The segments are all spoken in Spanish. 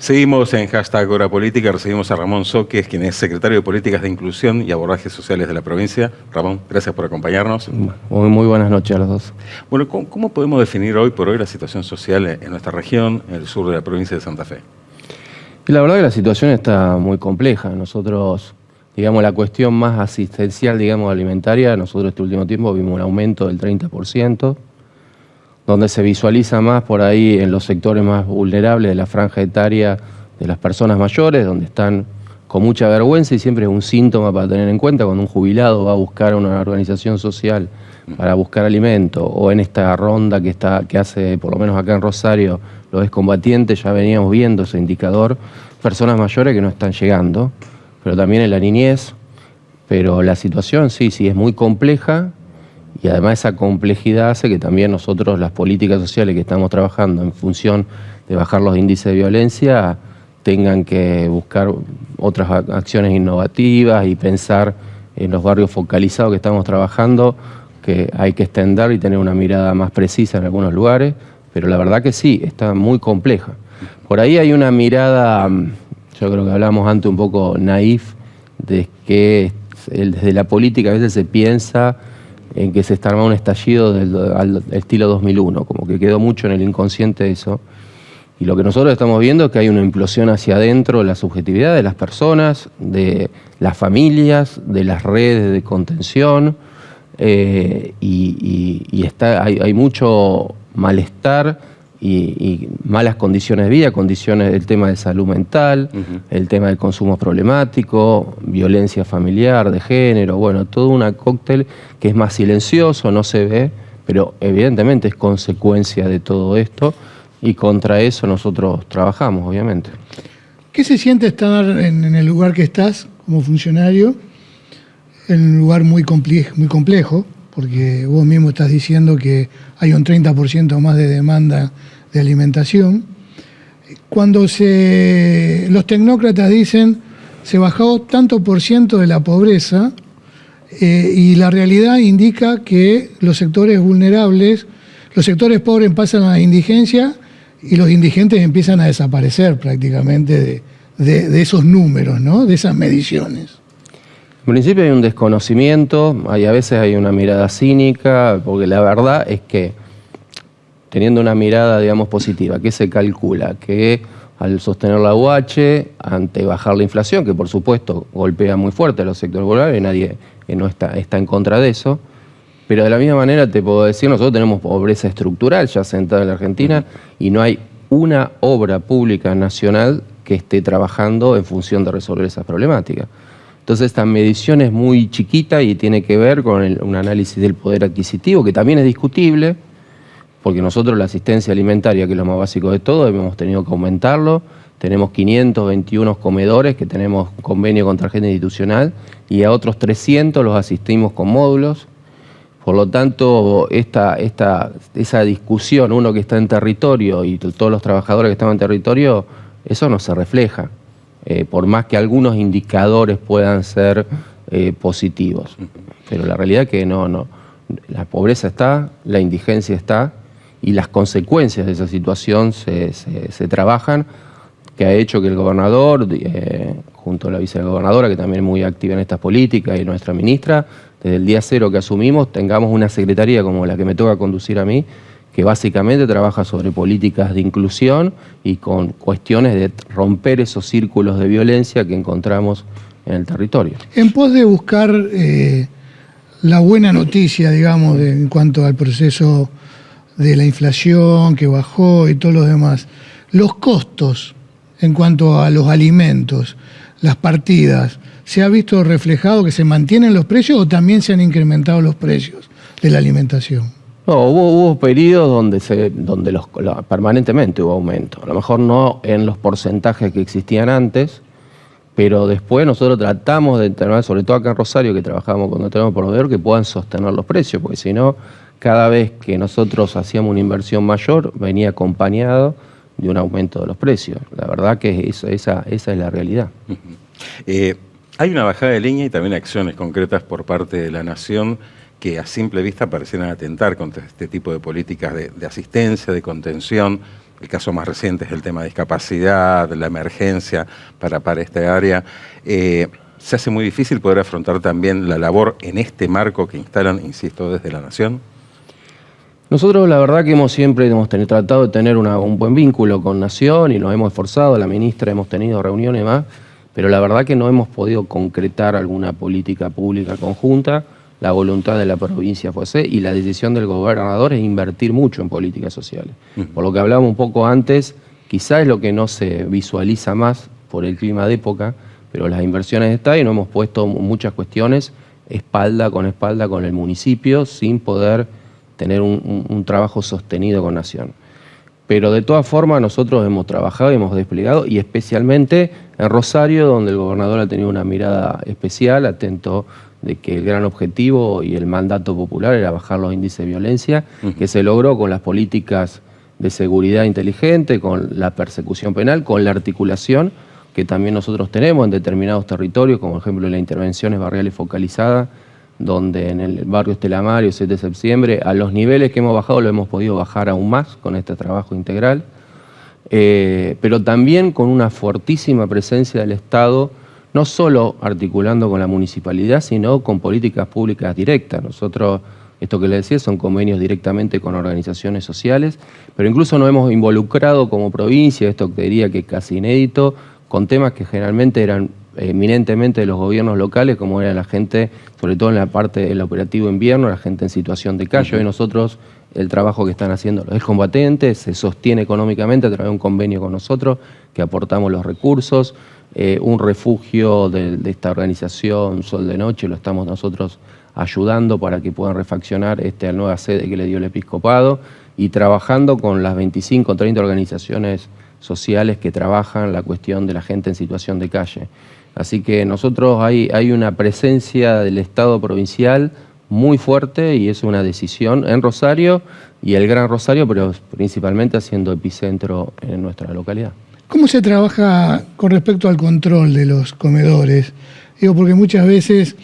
Seguimos en hashtag Hora Política, recibimos a Ramón Soques, quien es secretario de Políticas de Inclusión y Abordajes Sociales de la provincia. Ramón, gracias por acompañarnos. Muy buenas noches a los dos. Bueno, ¿cómo podemos definir hoy por hoy la situación social en nuestra región, en el sur de la provincia de Santa Fe? Y la verdad que la situación está muy compleja. Nosotros, digamos, la cuestión más asistencial, digamos, alimentaria, nosotros este último tiempo vimos un aumento del 30%, donde se visualiza más por ahí en los sectores más vulnerables de la franja etaria de las personas mayores, donde están con mucha vergüenza, y siempre es un síntoma para tener en cuenta cuando un jubilado va a buscar una organización social para buscar alimento, o en esta ronda que hace, por lo menos acá en Rosario, los excombatientes, ya veníamos viendo ese indicador, personas mayores que no están llegando, pero también en la niñez. Pero la situación sí es muy compleja. Y además esa complejidad hace que también nosotros, las políticas sociales que estamos trabajando en función de bajar los índices de violencia, tengan que buscar otras acciones innovativas y pensar en los barrios focalizados que estamos trabajando, que hay que extender y tener una mirada más precisa en algunos lugares, pero la verdad que sí, está muy compleja. Por ahí hay una mirada, yo creo que hablamos antes un poco naif, de que desde la política a veces se piensa en que se está armando un estallido al estilo 2001, como que quedó mucho en el inconsciente eso. Y lo que nosotros estamos viendo es que hay una implosión hacia adentro de la subjetividad de las personas, de las familias, de las redes de contención, hay mucho malestar y malas condiciones de vida, condiciones del tema de salud mental, el tema del consumo problemático, violencia familiar, de género, bueno, todo un cóctel que es más silencioso, no se ve, pero evidentemente es consecuencia de todo esto, y contra eso nosotros trabajamos, obviamente. ¿Qué se siente estar en el lugar que estás como funcionario, en un lugar muy complejo, porque vos mismo estás diciendo que hay un 30% más de demanda de alimentación? Cuando los tecnócratas dicen se bajó tanto por ciento de la pobreza, y la realidad indica que los sectores vulnerables, los sectores pobres pasan a la indigencia y los indigentes empiezan a desaparecer prácticamente de esos números, ¿no? De esas mediciones. En principio hay un desconocimiento, a veces hay una mirada cínica, porque la verdad es que teniendo una mirada, digamos, positiva, ¿qué se calcula? Que al sostener la UH, ante bajar la inflación, que por supuesto golpea muy fuerte a los sectores vulnerables, y nadie no está en contra de eso, pero de la misma manera te puedo decir, nosotros tenemos pobreza estructural ya sentada en la Argentina, y no hay una obra pública nacional que esté trabajando en función de resolver esas problemáticas. Entonces esta medición es muy chiquita y tiene que ver con un análisis del poder adquisitivo, que también es discutible, porque nosotros la asistencia alimentaria, que es lo más básico de todo, hemos tenido que aumentarlo. Tenemos 521 comedores que tenemos convenio con tarjeta institucional, y a otros 300 los asistimos con módulos. Por lo tanto, esa discusión, uno que está en territorio y todos los trabajadores que están en territorio, eso no se refleja. Por más que algunos indicadores puedan ser positivos. Pero la realidad es que no. La pobreza está, la indigencia está, y las consecuencias de esa situación se trabajan, que ha hecho que el gobernador, junto a la vicegobernadora, que también es muy activa en estas políticas, y nuestra ministra, desde el día cero que asumimos, tengamos una secretaría como la que me toca conducir a mí, que básicamente trabaja sobre políticas de inclusión y con cuestiones de romper esos círculos de violencia que encontramos en el territorio. En pos de buscar la buena noticia, digamos, en cuanto al proceso de la inflación que bajó y todo lo demás, los costos en cuanto a los alimentos, las partidas, ¿se ha visto reflejado que se mantienen los precios o también se han incrementado los precios de la alimentación? No, hubo periodos donde permanentemente hubo aumento. A lo mejor no en los porcentajes que existían antes, pero después nosotros tratamos de tener, sobre todo acá en Rosario, que trabajamos cuando tenemos proveedor, que puedan sostener los precios, porque si no, cada vez que nosotros hacíamos una inversión mayor, venía acompañado de un aumento de los precios. La verdad que esa es la realidad. Hay una bajada de línea y también acciones concretas por parte de la Nación que a simple vista parecieran atentar contra este tipo de políticas de asistencia, de contención el caso más reciente es el tema de discapacidad, la emergencia para esta área. ¿Se hace muy difícil poder afrontar también la labor en este marco que instalan, insisto, desde la Nación? Nosotros la verdad que siempre hemos tratado de tener un buen vínculo con Nación y nos hemos esforzado, la ministra hemos tenido reuniones más, pero la verdad que no hemos podido concretar alguna política pública conjunta. La voluntad de la provincia fue esa y la decisión del gobernador es invertir mucho en políticas sociales. Por lo que hablábamos un poco antes, quizás es lo que no se visualiza más por el clima de época, pero las inversiones están y nos hemos puesto muchas cuestiones espalda con el municipio sin poder tener un trabajo sostenido con Nación. Pero de todas formas nosotros hemos trabajado y hemos desplegado, y especialmente en Rosario, donde el gobernador ha tenido una mirada especial, atento de que el gran objetivo y el mandato popular era bajar los índices de violencia, que se logró con las políticas de seguridad inteligente, con la persecución penal, con la articulación que también nosotros tenemos en determinados territorios, como por ejemplo las intervenciones barriales focalizadas, donde en el barrio Estela Maris, 7 de septiembre, a los niveles que hemos bajado lo hemos podido bajar aún más con este trabajo integral, pero también con una fortísima presencia del Estado, no solo articulando con la municipalidad, sino con políticas públicas directas. Nosotros, esto que les decía, son convenios directamente con organizaciones sociales, pero incluso nos hemos involucrado como provincia, esto que diría que es casi inédito, con temas que generalmente eran eminentemente de los gobiernos locales, como era la gente, sobre todo en la parte del operativo invierno, la gente en situación de calle. Hoy nosotros, el trabajo que están haciendo los excombatientes se sostiene económicamente a través de un convenio con nosotros, que aportamos los recursos, un refugio de esta organización Sol de Noche, lo estamos nosotros ayudando para que puedan refaccionar la nueva sede que le dio el episcopado, y trabajando con las 25 o 30 organizaciones sociales que trabajan la cuestión de la gente en situación de calle. Así que nosotros hay una presencia del Estado provincial muy fuerte, y es una decisión en Rosario y el Gran Rosario, pero principalmente haciendo epicentro en nuestra localidad. ¿Cómo se trabaja con respecto al control de los comedores? Digo, porque muchas veces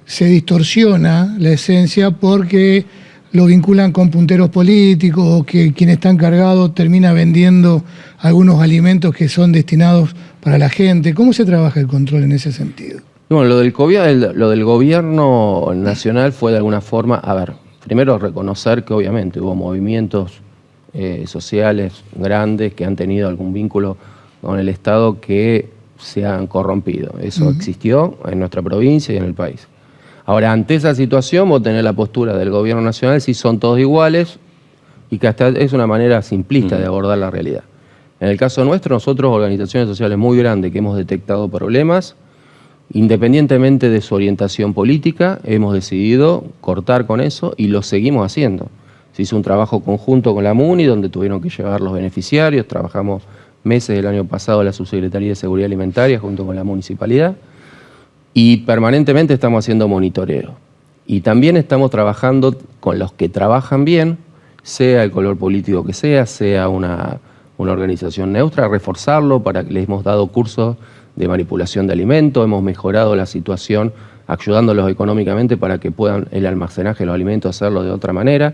se distorsiona la esencia porque lo vinculan con punteros políticos, o que quien está encargado termina vendiendo algunos alimentos que son destinados para la gente. ¿Cómo se trabaja el control en ese sentido? Bueno, lo del gobierno nacional fue de alguna forma, primero reconocer que obviamente hubo movimientos sociales grandes que han tenido algún vínculo con el Estado que se han corrompido. Eso existió en nuestra provincia y en el país. Ahora, ante esa situación, vos tenés la postura del gobierno nacional, si son todos iguales, y que hasta es una manera simplista de abordar la realidad. En el caso nuestro, nosotros, organizaciones sociales muy grandes que hemos detectado problemas, independientemente de su orientación política, hemos decidido cortar con eso y lo seguimos haciendo. Se hizo un trabajo conjunto con la MUNI, donde tuvieron que llevar los beneficiarios, trabajamos meses del año pasado en la Subsecretaría de Seguridad Alimentaria junto con la municipalidad, y permanentemente estamos haciendo monitoreo. Y también estamos trabajando con los que trabajan bien, sea el color político que sea una organización neutra, reforzarlo. Les hemos dado cursos de manipulación de alimentos, hemos mejorado la situación ayudándolos económicamente para que puedan el almacenaje de los alimentos hacerlo de otra manera.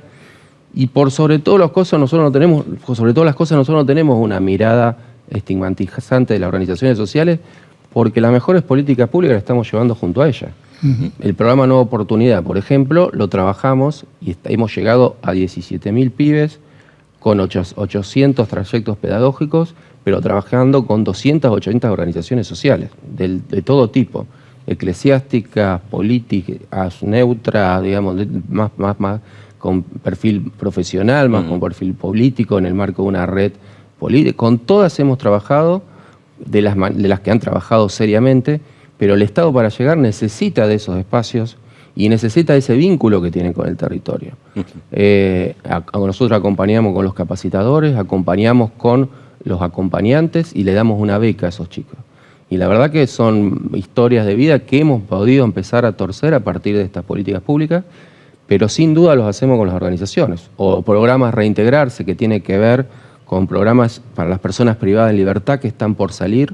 Y por sobre todas las cosas nosotros no tenemos una mirada estigmatizante de las organizaciones sociales, porque las mejores políticas públicas las estamos llevando junto a ellas. El programa Nueva Oportunidad, por ejemplo, lo trabajamos y hemos llegado a 17.000 pibes con 800 trayectos pedagógicos, pero trabajando con 280 organizaciones sociales de todo tipo, eclesiásticas, políticas, neutras, digamos, más con perfil profesional, más con perfil político, en el marco de una red política. Con todas hemos trabajado, de las que han trabajado seriamente, pero el Estado, para llegar, necesita de esos espacios y necesita ese vínculo que tiene con el territorio. Nosotros acompañamos con los capacitadores, acompañamos con los acompañantes y le damos una beca a esos chicos. Y la verdad que son historias de vida que hemos podido empezar a torcer a partir de estas políticas públicas, pero sin duda los hacemos con las organizaciones. O programas Reintegrarse, que tiene que ver con programas para las personas privadas de libertad que están por salir.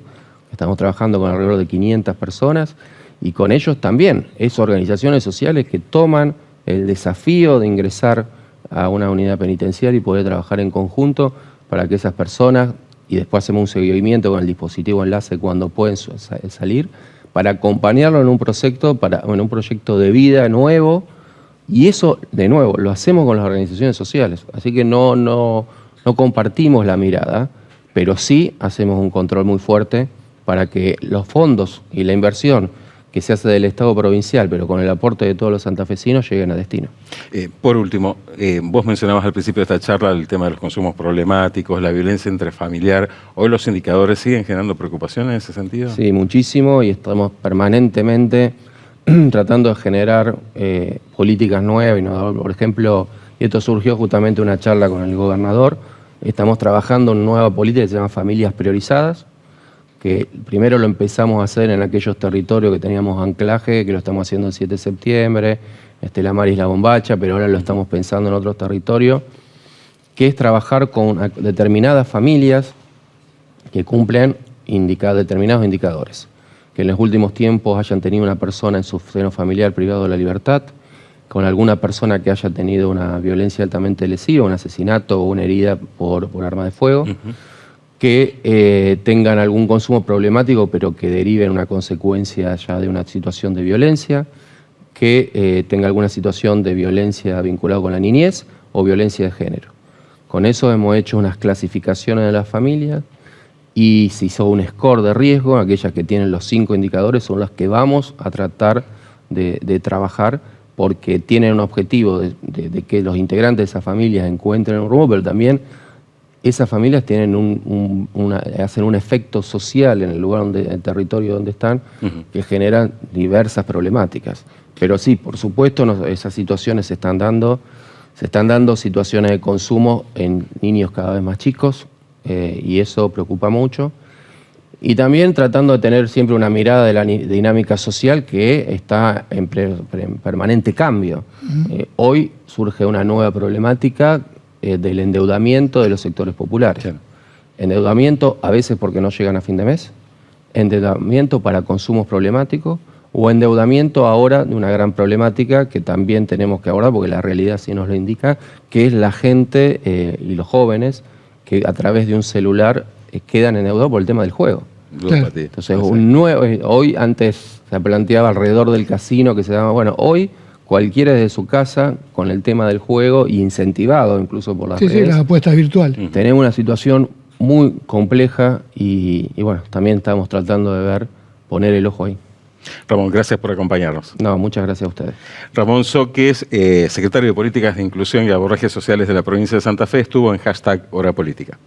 Estamos trabajando con alrededor de 500 personas, y con ellos también, es organizaciones sociales que toman el desafío de ingresar a una unidad penitenciaria y poder trabajar en conjunto para que esas personas, y después hacemos un seguimiento con el dispositivo enlace cuando pueden salir, para acompañarlo en un proyecto de vida nuevo, y eso, de nuevo, lo hacemos con las organizaciones sociales. Así que no compartimos la mirada, pero sí hacemos un control muy fuerte para que los fondos y la inversión que se hace del Estado provincial, pero con el aporte de todos los santafesinos, lleguen a destino. Por último, vos mencionabas al principio de esta charla el tema de los consumos problemáticos, la violencia intrafamiliar. ¿Hoy los indicadores siguen generando preocupación en ese sentido? Sí, muchísimo, y estamos permanentemente tratando de generar políticas nuevas. Por ejemplo, y esto surgió justamente de una charla con el gobernador, estamos trabajando en una nueva política que se llama Familias Priorizadas, que primero lo empezamos a hacer en aquellos territorios que teníamos anclaje, que lo estamos haciendo el 7 de septiembre, La Mar y La Bombacha, pero ahora lo estamos pensando en otros territorios, que es trabajar con determinadas familias que cumplen determinados indicadores. Que en los últimos tiempos hayan tenido una persona en su seno familiar privado de la libertad, con alguna persona que haya tenido una violencia altamente lesiva, un asesinato o una herida por arma de fuego, que tengan algún consumo problemático, pero que derive en una consecuencia ya de una situación de violencia, que tenga alguna situación de violencia vinculada con la niñez o violencia de género. Con eso hemos hecho unas clasificaciones de las familias y se hizo un score de riesgo. Aquellas que tienen los 5 indicadores son las que vamos a tratar de trabajar, porque tienen un objetivo de que los integrantes de esas familias encuentren un rumbo, pero también esas familias tienen hacen un efecto social en el lugar el territorio donde están, que generan diversas problemáticas. Pero sí, por supuesto, esas situaciones se están dando situaciones de consumo en niños cada vez más chicos, y eso preocupa mucho. Y también tratando de tener siempre una mirada de la dinámica social que está en permanente cambio. Hoy surge una nueva problemática del endeudamiento de los sectores populares. Sí. Endeudamiento a veces porque no llegan a fin de mes, endeudamiento para consumos problemáticos, o endeudamiento ahora de una gran problemática que también tenemos que abordar, porque la realidad sí nos lo indica, que es la gente y los jóvenes que a través de un celular quedan endeudados por el tema del juego. Claro. Entonces, hoy antes se planteaba alrededor del casino que se llama, bueno, hoy cualquiera desde su casa, con el tema del juego, y incentivado incluso por las redes. Sí, las apuestas virtuales. Tenemos una situación muy compleja y bueno, también estamos tratando de poner el ojo ahí. Ramón, gracias por acompañarnos. No, muchas gracias a ustedes. Ramón Soques, secretario de Políticas de Inclusión y Abordajes Sociales de la provincia de Santa Fe, estuvo en #HoraPolítica.